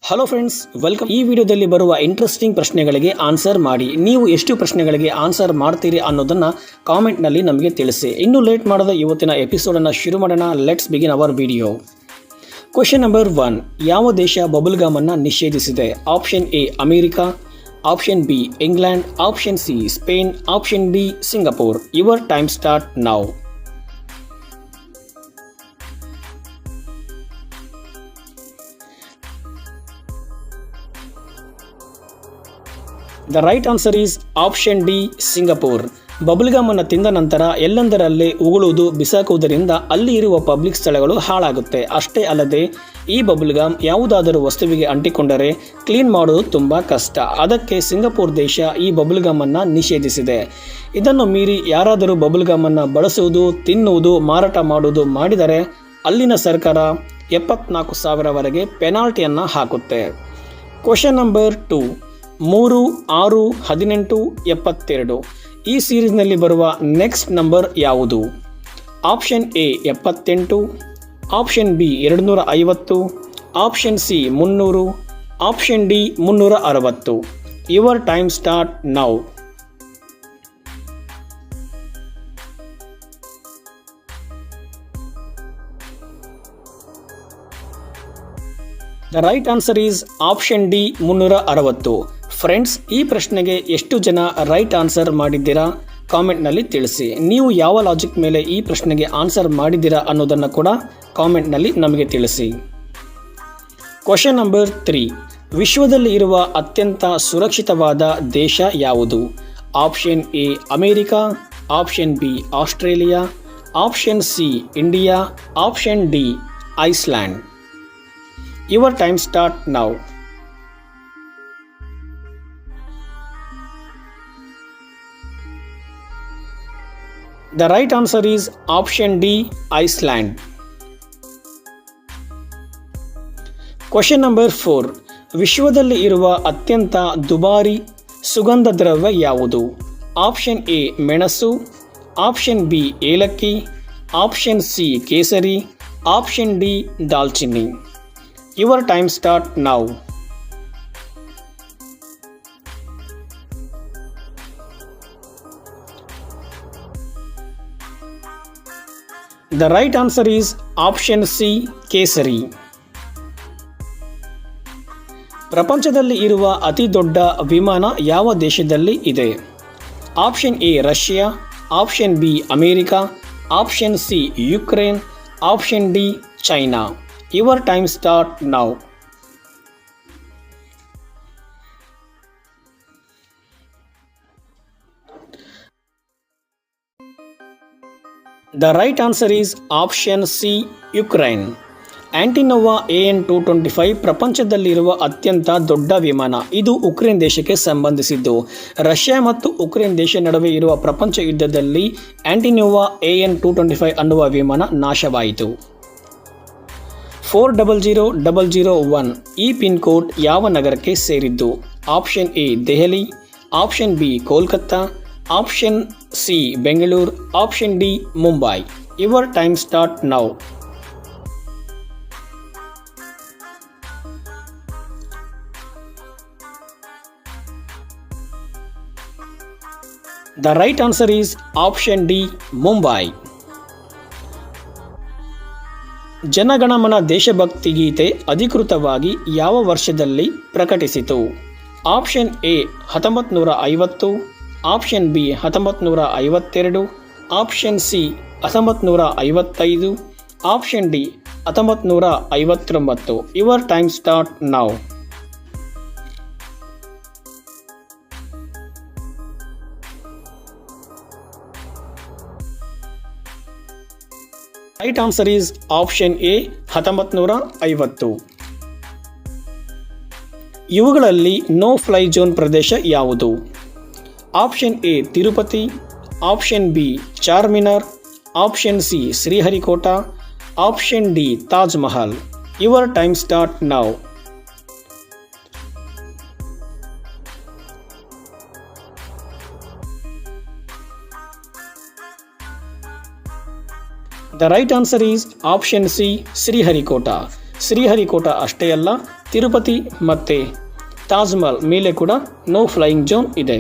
Hello friends, welcome. ಈ ವಿಡಿಯೋದಲ್ಲಿ ಬರುವ ಇಂಟ್ರೆಸ್ಟಿಂಗ್ ಪ್ರಶ್ನೆಗಳಿಗೆ ಆನ್ಸರ್ ಮಾಡಿ. ನೀವು ಎಷ್ಟು ಪ್ರಶ್ನೆಗಳಿಗೆ ಆನ್ಸರ್ ಮಾಡ್ತೀರಿ ಅನ್ನೋದನ್ನ ಕಾಮೆಂಟ್ನಲ್ಲಿ ನಮಗೆ ತಿಳಿಸಿ. ಇನ್ನೂ ಲೇಟ್ ಮಾಡದ ಇವತ್ತಿನ ಎಪಿಸೋಡನ್ನು ಶುರು ಮಾಡೋಣ. Let's begin hour video. Question number 1. ಯಾವ ದೇಶ ಬಬಲ್ ಗಮ್ ಅನ್ನು ನಿಷೇಧಿಸಿದೆ? Option A America, option B England, option C Spain, option D Singapore. Your time start now. The right answer is option D Singapore. Bubble gum ಅನ್ನು ತಿಂದ ನಂತರ ಎಲ್ಲೆಂದರಲ್ಲೇ ಉಗುಳುವುದು, ಬಿಸಾಕುವುದರಿಂದ ಅಲ್ಲಿ ಇರುವ public ಸ್ಥಳಗಳು ಹಾಳಾಗುತ್ತೆ. ಅಷ್ಟೇ ಅಲ್ಲದೆ ಈ ಬಬಲ್ ಗಮ್ ಯಾವುದಾದರೂ ವಸ್ತುವಿಗೆ ಅಂಟಿಕೊಂಡರೆ ಕ್ಲೀನ್ ಮಾಡೋದು ತುಂಬ ಕಷ್ಟ. ಅದಕ್ಕೆ ಸಿಂಗಪೂರ್ ದೇಶ ಈ ಬಬಲ್ ಗಮ್ ಅನ್ನು ನಿಷೇಧಿಸಿದೆ. ಇದನ್ನು ಮೀರಿ ಯಾರಾದರೂ ಬಬಲ್ ಗಮ್ ಅನ್ನು ಬಳಸುವುದು, ತಿನ್ನುವುದು, ಮಾರಾಟ ಮಾಡುವುದು ಮಾಡಿದರೆ ಅಲ್ಲಿನ ಸರ್ಕಾರ 74,000ವರೆಗೆ ಪೆನಾಲ್ಟಿಯನ್ನು ಹಾಕುತ್ತೆ. Question number 2. 3, 6, 18, 72 ಈ ಸೀರೀಸ್ನಲ್ಲಿ ಬರುವ ನೆಕ್ಸ್ಟ್ ನಂಬರ್ ಯಾವುದು? Option A 78, option B 250, option C 300, option D 360. Your time start now. The right answer is option D 360. Friends, ಈ ಪ್ರಶ್ನೆಗೆ ಎಷ್ಟು ಜನ ರೈಟ್ ಆನ್ಸರ್ ಮಾಡಿದ್ದೀರಾ ಕಾಮೆಂಟ್ನಲ್ಲಿ ತಿಳಿಸಿ. ನೀವು ಯಾವ ಲಾಜಿಕ್ ಮೇಲೆ ಈ ಪ್ರಶ್ನೆಗೆ ಆನ್ಸರ್ ಮಾಡಿದ್ದೀರಾ ಅನ್ನೋದನ್ನು ಕೂಡ ಕಾಮೆಂಟ್ನಲ್ಲಿ ನಮಗೆ ತಿಳಿಸಿ. Question number 3. ವಿಶ್ವದಲ್ಲಿ ಇರುವ ಅತ್ಯಂತ ಸುರಕ್ಷಿತವಾದ ದೇಶ ಯಾವುದು? Option A America, option B Australia, option C India, option D Iceland. Your time start now. The right answer is option D, Iceland. Question number 4. ವಿಶ್ವದಲ್ಲಿ ಇರುವ ಅತ್ಯಂತ ದುಬಾರಿ ಸುಗಂಧ ದ್ರವ್ಯ ಯಾವುದು? ಆಪ್ಷನ್ ಎ ಮೆಣಸು, ಆಪ್ಷನ್ ಬಿ ಏಲಕ್ಕಿ, ಆಪ್ಷನ್ ಸಿ ಕೇಸರಿ, ಆಪ್ಷನ್ ಡಿ ದಾಲ್ಚಿನ್ನಿ. Your time start now. The right answer is option C, ಕೇಸರಿ. ಪ್ರಪಂಚದಲ್ಲಿ ಇರುವ ಅತಿ ದೊಡ್ಡ ವಿಮಾನ ಯಾವ ದೇಶದಲ್ಲಿ ಇದೆ? Option A Russia, option B America, option C Ukraine, option D China. Your time start now. The right answer is option C, Ukraine. Antonov AN-225 ಪ್ರಪಂಚದಲ್ಲಿರುವ ಅತ್ಯಂತ ದೊಡ್ಡ ವಿಮಾನ. ಇದು ಉಕ್ರೇನ್ ದೇಶಕ್ಕೆ ಸಂಬಂಧಿಸಿದ್ದು. ರಷ್ಯಾ ಮತ್ತು ಉಕ್ರೇನ್ ದೇಶ ನಡುವೆ ಇರುವ ಪ್ರಪಂಚ ಯುದ್ಧದಲ್ಲಿ ಆಂಟಿನೋವಾ AN-225 ಅನ್ನುವ ವಿಮಾನ ನಾಶವಾಯಿತು. 400001 ಈ ಪಿನ್ ಕೋಡ್ ಯಾವ ನಗರಕ್ಕೆ ಸೇರಿದ್ದು? Option A Delhi, option B Kolkata, option C Bengaluru, option D Mumbai. Your time start now. The right answer is option D Mumbai. Jana Gana Mana ದೇಶಭಕ್ತಿ ಗೀತೆ ಅಧಿಕೃತವಾಗಿ ಯಾವ ವರ್ಷದಲ್ಲಿ ಪ್ರಕಟಿಸಿತು? Option A 1950, option B 1952, option C 1955, option D 1959. Your time start now. Right answer is option A 1950. ಇವುಗಳಲ್ಲಿ no fly zone ಪ್ರದೇಶ ಯಾವುದು? Option A Tirupati, option B Charminar, option C Sriharikota, option D Taj Mahal. Your time start now. The right answer is option C Sriharikota. Sriharikota ಅಷ್ಟೇ ಅಲ್ಲ, ತಿರುಪತಿ ಮತ್ತು ತಾಜ್ ಮಹಲ್ ಮೇಲೆ ಕೂಡ no flying zone ಇದೆ.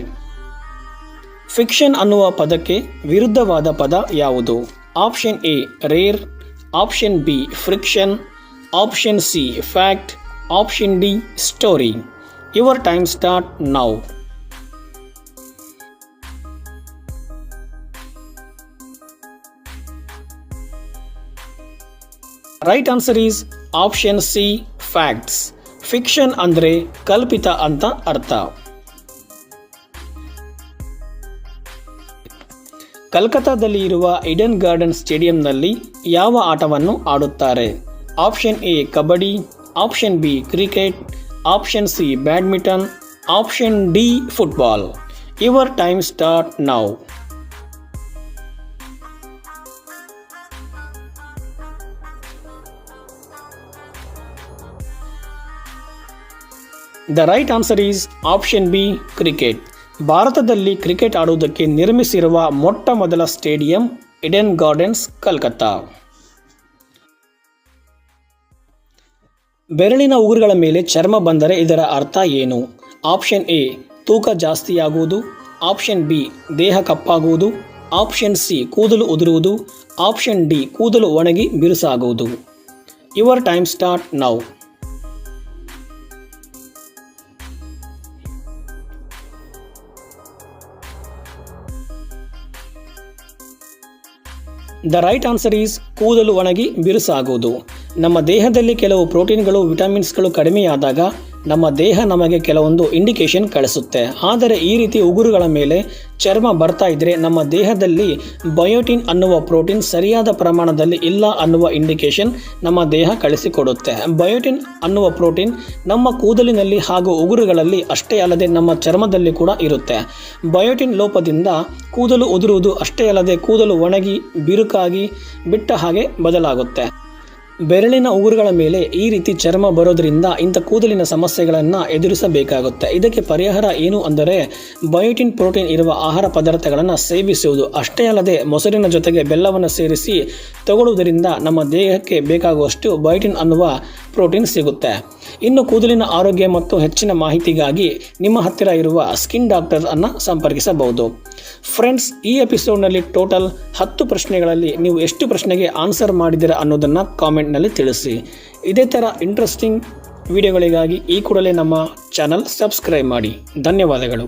Fiction ಅನ್ನುವ ಪದಕ್ಕೆ ವಿರುದ್ಧವಾದ ಪದ ಯಾವುದು? Option A rare, option B friction, option C fact, option D story. Your time start now. Right answer is option C facts. Fiction ಅಂದರೆ ಕಲ್ಪಿತ ಅಂತ ಅರ್ಥ. ಕಲ್ಕತ್ತಾದಲ್ಲಿ ಇರುವ ಈಡನ್ ಗಾರ್ಡನ್ ಸ್ಟೇಡಿಯಂನಲ್ಲಿ ಯಾವ ಆಟವನ್ನು ಆಡುತ್ತಾರೆ? Option A kabaddi, option B cricket, option C badminton, option D football. Your time start now. The right answer is option B cricket. ಭಾರತದಲ್ಲಿ cricket ಆಡುವುದಕ್ಕೆ ನಿರ್ಮಿಸಿರುವ ಮೊಟ್ಟ ಮೊದಲ ಸ್ಟೇಡಿಯಂ ಈಡನ್ ಗಾರ್ಡನ್ಸ್, ಕಲ್ಕತ್ತಾ. ಬೆರಳಿನ ಉಗುರುಗಳ ಮೇಲೆ ಚರ್ಮ ಬಂದರೆ ಇದರ ಅರ್ಥ ಏನು? ಆಪ್ಷನ್ ಎ ತೂಕ ಜಾಸ್ತಿಯಾಗುವುದು, ಆಪ್ಷನ್ ಬಿ ದೇಹ ಕಪ್ಪಾಗುವುದು, ಆಪ್ಷನ್ ಸಿ ಕೂದಲು ಉದುರುವುದು, ಆಪ್ಷನ್ ಡಿ ಕೂದಲು ಒಣಗಿ ಬಿರುಸಾಗುವುದು. Your time start now. The right answer is ಕೂದಲು ಒಣಗಿ ಬಿರುಸಾಗುವುದು. ನಮ್ಮ ದೇಹದಲ್ಲಿ ಕೆಲವು ಪ್ರೋಟೀನ್ಗಳು, ವಿಟಮಿನ್ಸ್ಗಳು ಕಡಿಮೆಯಾದಾಗ ನಮ್ಮ ದೇಹ ನಮಗೆ ಕೆಲವೊಂದು ಇಂಡಿಕೇಶನ್ ಕಳಿಸುತ್ತೆ. ಆದರೆ ಈ ರೀತಿ ಉಗುರುಗಳ ಮೇಲೆ ಚರ್ಮ ಬರ್ತಾ ಇದ್ದರೆ ನಮ್ಮ ದೇಹದಲ್ಲಿ ಬಯೋಟಿನ್ ಅನ್ನುವ ಪ್ರೋಟೀನ್ ಸರಿಯಾದ ಪ್ರಮಾಣದಲ್ಲಿ ಇಲ್ಲ ಅನ್ನುವ ಇಂಡಿಕೇಶನ್ ನಮ್ಮ ದೇಹ ಕಳಿಸಿಕೊಡುತ್ತೆ. ಬಯೋಟಿನ್ ಅನ್ನುವ ಪ್ರೋಟೀನ್ ನಮ್ಮ ಕೂದಲಿನಲ್ಲಿ ಹಾಗೂ ಉಗುರುಗಳಲ್ಲಿ ಅಷ್ಟೇ ಅಲ್ಲದೆ ನಮ್ಮ ಚರ್ಮದಲ್ಲಿ ಕೂಡ ಇರುತ್ತೆ. ಬಯೋಟಿನ್ ಲೋಪದಿಂದ ಕೂದಲು ಉದುರುವುದು ಅಷ್ಟೇ ಅಲ್ಲದೆ ಕೂದಲು ಒಣಗಿ ಬಿರುಕಾಗಿ ಬಿಟ್ಟ ಹಾಗೆ ಬದಲಾಗುತ್ತೆ. ಬೆರಳಿನ ಉಗುರುಗಳ ಮೇಲೆ ಈ ರೀತಿ ಚರ್ಮ ಬರೋದ್ರಿಂದ ಇಂಥ ಕೂದಲಿನ ಸಮಸ್ಯೆಗಳನ್ನು ಎದುರಿಸಬೇಕಾಗುತ್ತೆ. ಇದಕ್ಕೆ ಪರಿಹಾರ ಏನು ಅಂದರೆ ಬಯೋಟಿನ್ ಪ್ರೋಟೀನ್ ಇರುವ ಆಹಾರ ಪದಾರ್ಥಗಳನ್ನು ಸೇವಿಸುವುದು, ಅಷ್ಟೇ ಅಲ್ಲದೆ ಮೊಸರಿನ ಜೊತೆಗೆ ಬೆಲ್ಲವನ್ನು ಸೇರಿಸಿ ತಗೊಳ್ಳುವುದರಿಂದ ನಮ್ಮ ದೇಹಕ್ಕೆ ಬೇಕಾಗುವಷ್ಟು ಬಯೋಟಿನ್ ಅನ್ನುವ ಪ್ರೋಟೀನ್ ಸಿಗುತ್ತೆ. ಇನ್ನು ಕೂದಲಿನ ಆರೋಗ್ಯ ಮತ್ತು ಹೆಚ್ಚಿನ ಮಾಹಿತಿಗಾಗಿ ನಿಮ್ಮ ಹತ್ತಿರ ಇರುವ ಸ್ಕಿನ್ ಡಾಕ್ಟರ್ ಅನ್ನು ಸಂಪರ್ಕಿಸಬಹುದು. ಫ್ರೆಂಡ್ಸ್, ಈ ಎಪಿಸೋಡ್ನಲ್ಲಿ ಟೋಟಲ್ 10 ಪ್ರಶ್ನೆಗಳಲ್ಲಿ ನೀವು ಎಷ್ಟು ಪ್ರಶ್ನೆಗೆ ಆನ್ಸರ್ ಮಾಡಿದ್ದೀರಾ ಅನ್ನೋದನ್ನು ಕಾಮೆಂಟ್ನಲ್ಲಿ ತಿಳಿಸಿ. ಇದೇ ಥರ ಇಂಟ್ರೆಸ್ಟಿಂಗ್ ವಿಡಿಯೋಗಳಿಗಾಗಿ ಈ ಕೂಡಲೇ ನಮ್ಮ ಚಾನಲ್ ಸಬ್ಸ್ಕ್ರೈಬ್ ಮಾಡಿ. ಧನ್ಯವಾದಗಳು.